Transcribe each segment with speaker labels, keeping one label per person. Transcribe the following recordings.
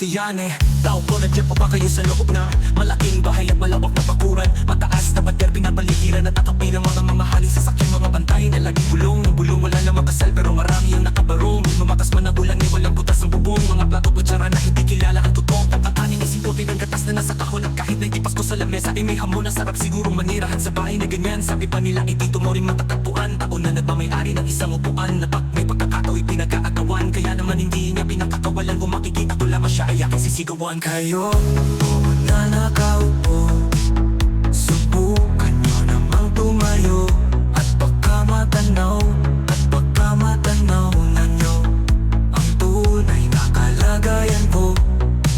Speaker 1: Magallanes. Tao ko, nandiyan pa ba kayo sa loob na malaking bahay at malawak na bakuran? Mataas na pader, pinapaligiran at tatapi ng mga mamahaling sasakyan, mga bantay na laging bulong. Ng bulong wala na makasal pero marami ang nakabarong. Lumakas man na bulan, eh walang butas ng bubong. Mga plato kutsara na hindi kilala ang totoong pagkakanin. Isipotin ng gatas na nasa kahon at kahit na itipas ko sa lamesa ay may hamon na sarap sigurong manirahan sa bahay na ganyan. Sabi pa nila ay dito mo rin matatagpuan. Taon na nagmamayari ng isang upuan na pag may pagkakatao'y pinagkaagawan. Kaya naman hindi niya pinakakawalan. Kung makikita ko lamang siya ay aking sisigawan. Kayo na nakaupo, subukan nyo namang tumayo. At baka matanaw na nyo ang tunay na kalagayan ko.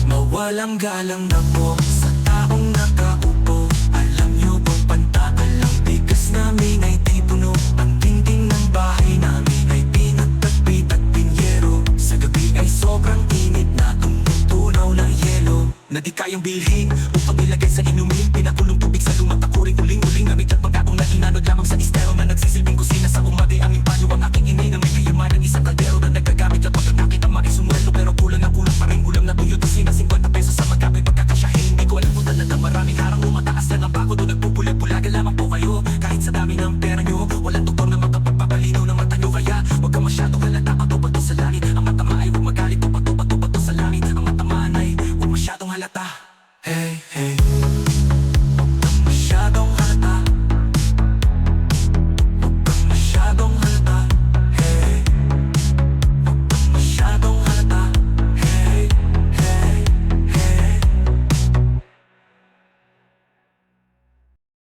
Speaker 1: Mawalang galang na po sa taong nakaupo. Alam nyo bang pantakal ang bigas namin ay di puno? Ang dingding ng bahay namin ay pinagtagpit at pinyero. Sa gabi ay sobrang init na tumutunaw ng yelo na di kayang bilhin upang ilagay sa inumin. Pinakulong tubig sa lumang takuring uling-uling. Namit at pagkatong na inanod lamang sa estero na nagsisilbing kusina sa umagay. Ang impanyo ang aking inay na may kayamanan ng isang kaldero na nagagamit at pagkakakit ang maisumwelo. Pero kulang pa rin ulam na tuyo tusina 50 pesos sa magkapit pagkakasyahin. Hindi ko alam kung talagang maraming harang umataas na ng bako doon nagpupula-pulaga lamang po kayo. Kahit sa dami ng pera nyo, walang